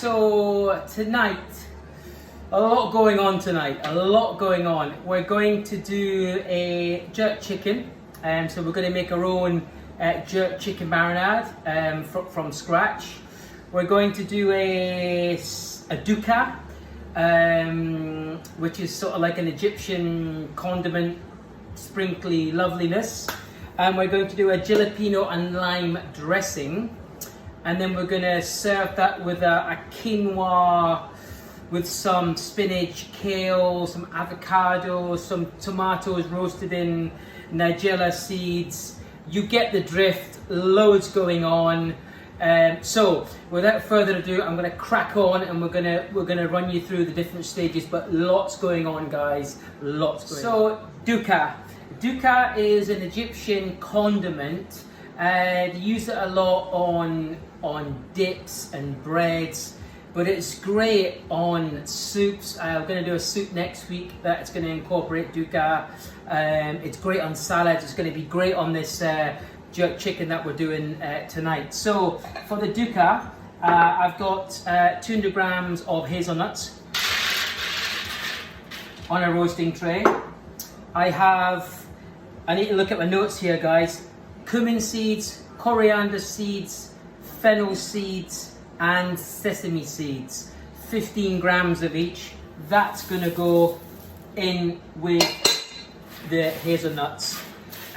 So tonight, a lot going on tonight, a lot going on. We're going to do a jerk chicken, so we're going to make our own jerk chicken marinade from scratch. We're going to do a Dukkah, which is sort of like an Egyptian condiment, sprinkly loveliness. And we're going to do a jalapeno and lime dressing. And then we're going to serve that with a quinoa, with some spinach, kale, some avocado, some tomatoes roasted in nigella seeds. You get the drift, loads going on. So without further ado, I'm going to crack on and we're going to run you through the different stages, but lots going on, guys, lots going on. So Dukkah. Dukkah is an Egyptian condiment. They use it a lot on dips and breads, but it's great on soups. I'm going to do a soup next week that's going to incorporate Dukkah. It's great on salads. It's going to be great on this jerk chicken that we're doing tonight. So for the Dukkah, I've got 200 grams of hazelnuts on a roasting tray. I need to look at my notes here, guys. Cumin seeds, coriander seeds, fennel seeds, and sesame seeds. 15 grams of each. That's gonna go in with the hazelnuts.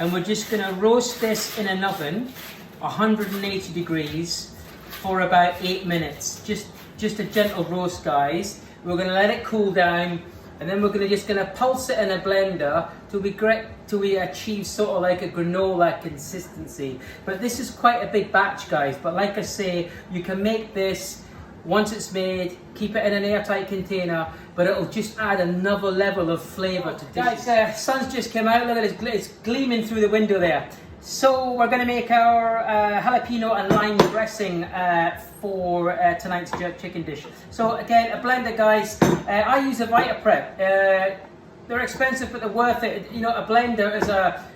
And we're just gonna roast this in an oven, 180 degrees, for about 8 minutes. Just a gentle roast, guys. We're gonna let it cool down, and then we're just gonna pulse it in a blender till we achieve sort of like a granola consistency. But this is quite a big batch, guys. But like I say, you can make this once it's made, keep it in an airtight container, but it'll just add another level of flavour to dishes. Guys, sun's just come out. Look at it, it's gleaming through the window there. So we're going to make our jalapeno and lime dressing for tonight's jerk chicken dish. So again, a blender, guys. I use a Vitaprep. They're expensive, but they're worth it. You know, a blender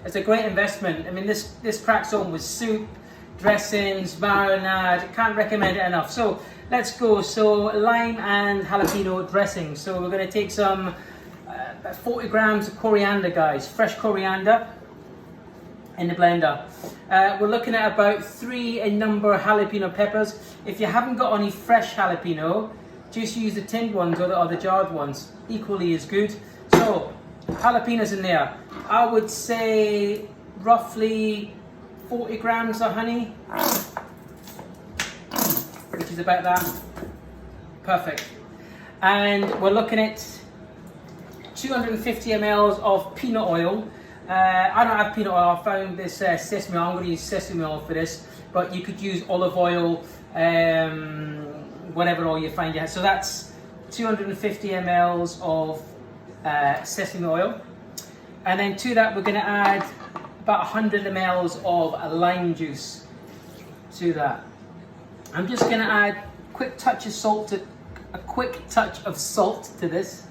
is a great investment. I mean, this cracks on with soup, dressings, marinade. Can't recommend it enough. So let's go. So lime and jalapeno dressing. So we're going to take some about 40 grams of coriander, guys. Fresh coriander in the blender. We're looking at about 3 in number jalapeno peppers. If you haven't got any fresh jalapeno, just use the tinned ones or the jarred ones. Equally as good. So jalapenos in there. I would say roughly 40 grams of honey, which is about that. Perfect. And we're looking at 250 ml of peanut oil. I don't have peanut oil. I found this sesame oil. I'm going to use sesame oil for this, but you could use olive oil, whatever oil you find. So that's 250 ml of sesame oil, and then to that we're going to add about 100 ml of lime juice to that. I'm just going to add a quick touch of salt to this,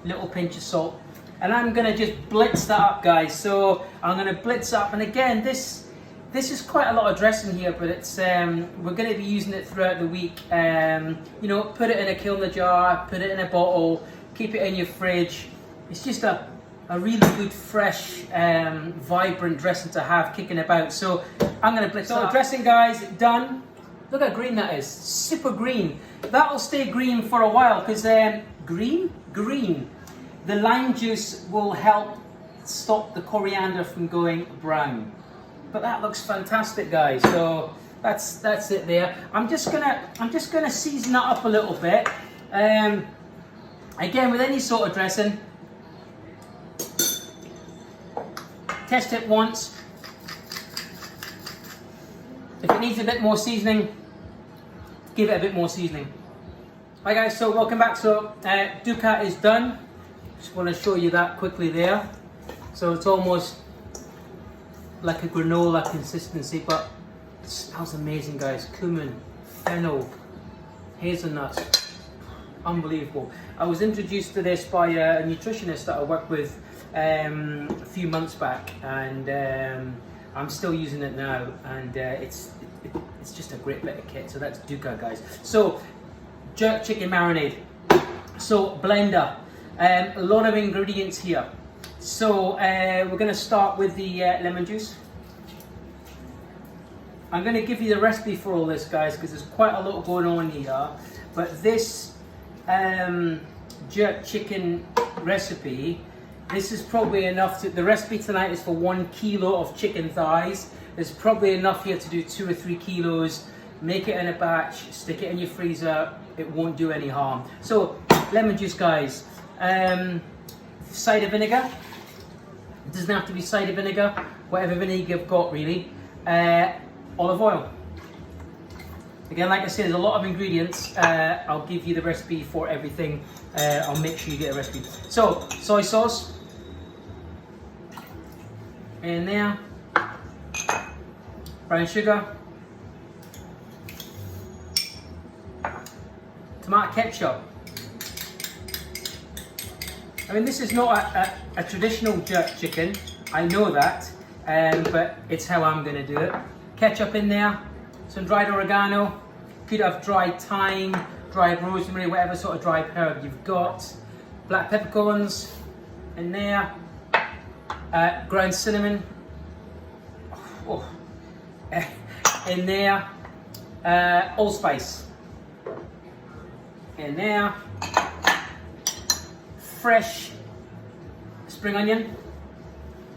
little pinch of salt, and I'm going to just blitz that up, guys. So I'm going to blitz up, and again, this is quite a lot of dressing here, but it's we're going to be using it throughout the week. You know, put it in a kilner jar, put it in a bottle, keep it in your fridge. It's just a really good, fresh, vibrant dressing to have kicking about. So I'm going to blitz up. So dressing, guys, done. Look how green that is. Super green. That'll stay green for a while because green. The lime juice will help stop the coriander from going brown. But that looks fantastic, guys. So that's it there. I'm just gonna season that up a little bit. Again, with any sort of dressing, test it once. If it needs a bit more seasoning, give it a bit more seasoning. Hi guys, so welcome back. So Dukkah is done. Just want to show you that quickly there. So it's almost like a granola consistency, but it smells amazing, guys. Cumin, fennel, hazelnuts. Unbelievable. I was introduced to this by a nutritionist that I worked with a few months back, and I'm still using it now, and it's just a great bit of kit. So that's Dukkha, guys. So jerk chicken marinade. So blender, a lot of ingredients here. So we're going to start with the lemon juice. I'm going to give you the recipe for all this, guys, because there's quite a lot going on here. But this jerk chicken recipe, this is probably enough to, the recipe tonight is for 1 kilo of chicken thighs. There's probably enough here to do 2 or 3 kilos. Make it in a batch, stick it in your freezer, it won't do any harm. So, lemon juice, guys. Cider vinegar. It doesn't have to be cider vinegar, whatever vinegar you've got, really. Olive oil. Again, like I said, there's a lot of ingredients. I'll give you the recipe for everything. I'll make sure you get a recipe. So, soy sauce. In there. Brown sugar. Tomato ketchup. I mean, this is not a traditional jerk chicken, I know that, but it's how I'm going to do it. Ketchup in there, some dried oregano, could have dried thyme, dried rosemary, whatever sort of dried herb you've got. Black peppercorns in there, ground cinnamon in there, allspice in there, fresh spring onion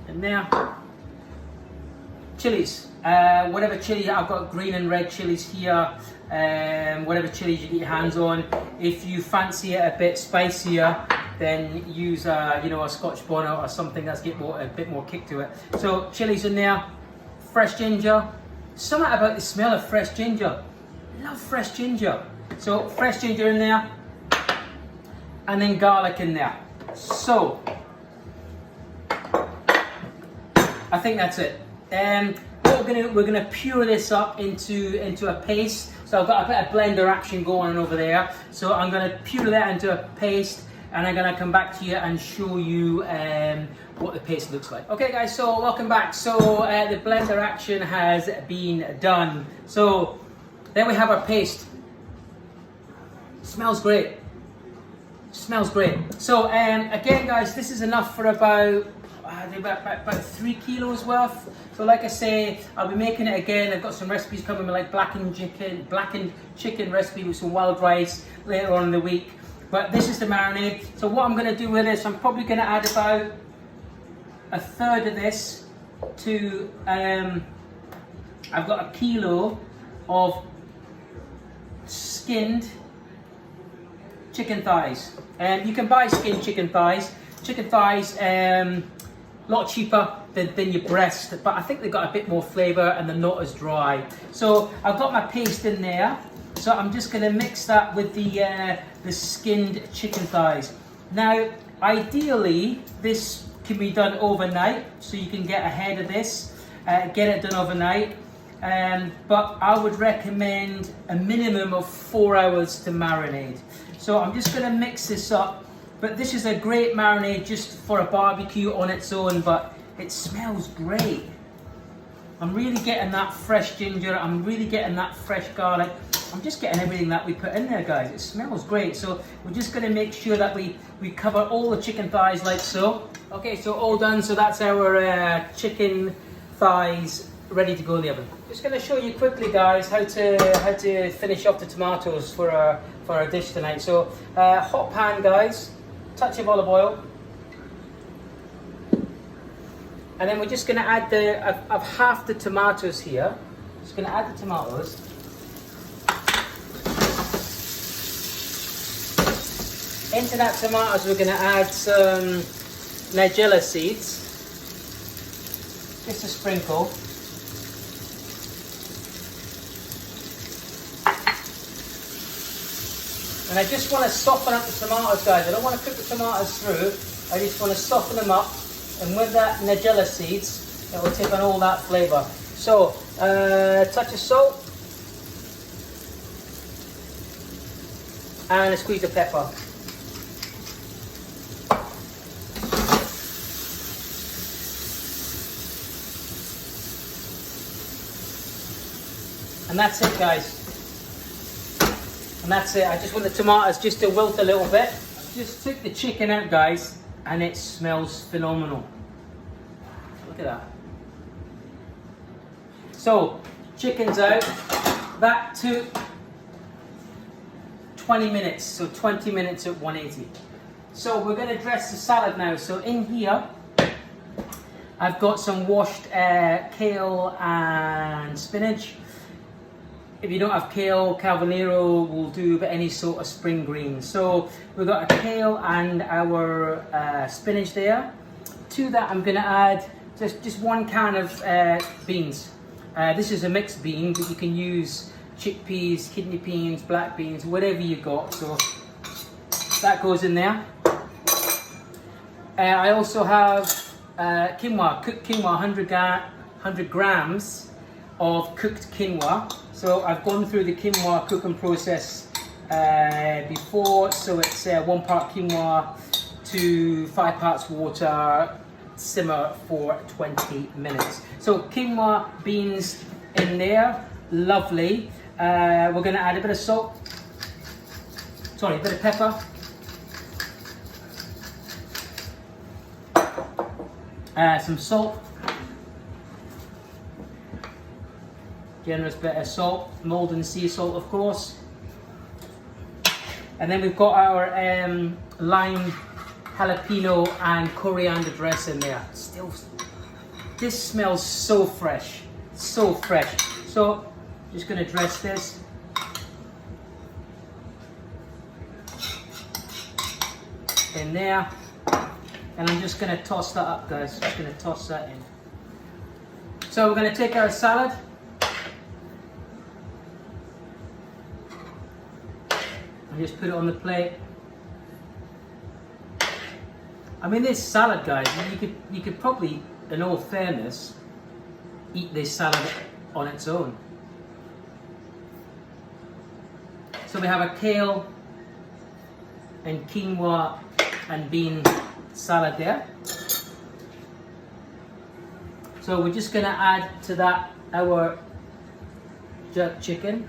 in there, chilies, whatever chili, I've got green and red chilies here, whatever chilies you get your hands on. If you fancy it a bit spicier, then use a Scotch bonnet or something that's get a bit more kick to it. So chilies in there, fresh ginger, something about the smell of fresh ginger, love fresh ginger. So fresh ginger in there, and then garlic in there. So I think that's it. What we're gonna pure this up into a paste. So I've got a bit of blender action going on over there. So I'm gonna pure that into a paste, and I'm gonna come back to you and show you what the paste looks like. Okay, guys. So welcome back. So the blender action has been done. So there we have our paste. Smells great. Smells great. So again, guys, this is enough for about 3 kilos worth. So like I say, I'll be making it again. I've got some recipes coming with like blackened chicken recipe with some wild rice later on in the week. But this is the marinade. So what I'm going to do with this, I'm probably going to add about 1/3 of this to. I've got 1 kilo of skinned chicken thighs. You can buy skinned chicken thighs. Chicken thighs, a lot cheaper than your breast, but I think they've got a bit more flavour and they're not as dry. So I've got my paste in there. So I'm just going to mix that with the skinned chicken thighs. Now, ideally, this can be done overnight, so you can get ahead of this, get it done overnight. But I would recommend a minimum of 4 hours to marinate. So I'm just going to mix this up. But this is a great marinade just for a barbecue on its own, but it smells great. I'm really getting that fresh ginger, I'm really getting that fresh garlic. I'm just getting everything that we put in there, guys. It smells great. So we're just going to make sure that we cover all the chicken thighs like so. Okay, so all done. So that's our chicken thighs ready to go in the oven. Just going to show you quickly, guys, how to finish off the tomatoes for our dish tonight. So hot pan, guys, touch of olive oil, and then we're just going to add I've half the tomatoes here. Just going to add the tomatoes. Into that tomatoes, we're going to add some nigella seeds, just a sprinkle. And I just want to soften up the tomatoes, guys. I don't want to cook the tomatoes through. I just want to soften them up. And with that nigella seeds, it will take on all that flavour. So, touch of salt. And a squeeze of pepper. And that's it, guys. And that's it. I just want the tomatoes just to wilt a little bit. Just took the chicken out, guys, and it smells phenomenal. Look at that. So, chicken's out. That took 20 minutes, so 20 minutes at 180. So we're going to dress the salad now. So in here, I've got some washed kale and spinach. If you don't have kale, Calvanero will do any sort of spring green. So we've got a kale and our spinach there. To that I'm going to add just 1 can of beans. This is a mixed bean, but you can use chickpeas, kidney beans, black beans, whatever you got. So that goes in there. I also have quinoa, cooked quinoa, 100 grams of cooked quinoa. So I've gone through the quinoa cooking process before. So it's 1 part quinoa to 5 parts water, simmer for 20 minutes. So quinoa, beans in there, lovely. We're going to add a bit of salt, a bit of pepper. Some salt, generous bit of salt, Malden sea salt of course. And then we've got our lime, jalapeno and coriander dress in there. Still, this smells so fresh, so fresh. So just going to dress this. In there. And I'm just going to toss that up, guys. Just going to toss that in. So we're going to take our salad. And just put it on the plate. I mean, this salad, guys, you could probably, in all fairness, eat this salad on its own. So we have a kale and quinoa and bean salad there. So we're just going to add to that our jerk chicken.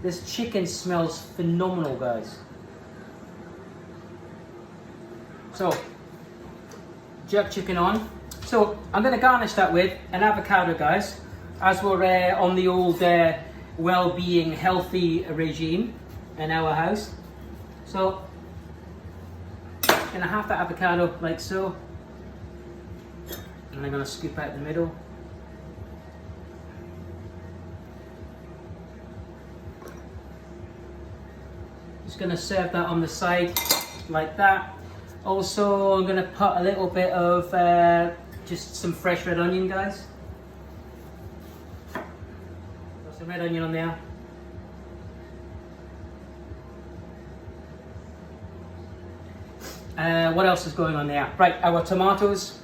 This chicken smells phenomenal, guys. So, jerk chicken on. So I'm going to garnish that with an avocado, guys, as we're on the old well-being, healthy regime in our house. So, gonna half that avocado like so, and I'm gonna scoop out the middle. Just gonna serve that on the side like that. Also, I'm gonna put a little bit of just some fresh red onion, guys. Got some red onion on there. What else is going on there? Right, our tomatoes.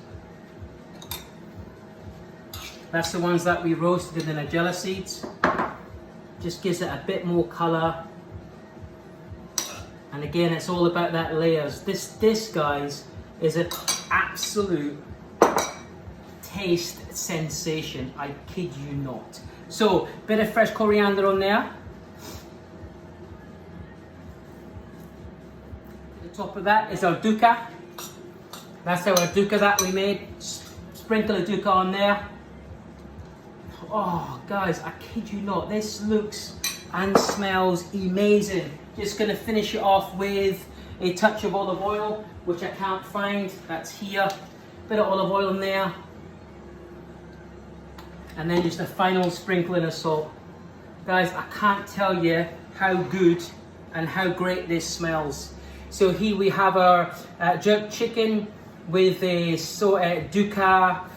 That's the ones that we roasted in the Nigella seeds. Just gives it a bit more colour. And again, it's all about that layers. This guys, is an absolute taste sensation. I kid you not. So, bit of fresh coriander on there. Top of that is our Dukkah. That's our Dukkah that we made. Sprinkle of Dukkah on there. Oh, guys, I kid you not. This looks and smells amazing. Just going to finish it off with a touch of olive oil, which I can't find. That's here. Bit of olive oil in there. And then just a final sprinkling of salt. Guys, I can't tell you how good and how great this smells. So here we have our jerk chicken with a Dukkah,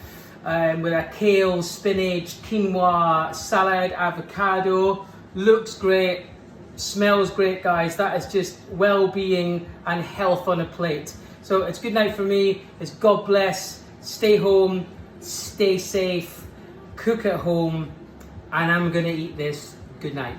with a kale, spinach, quinoa, salad, avocado. Looks great, smells great, guys. That is just well-being and health on a plate. So it's good night for me. It's God bless. Stay home, stay safe, cook at home, and I'm gonna eat this. Good night.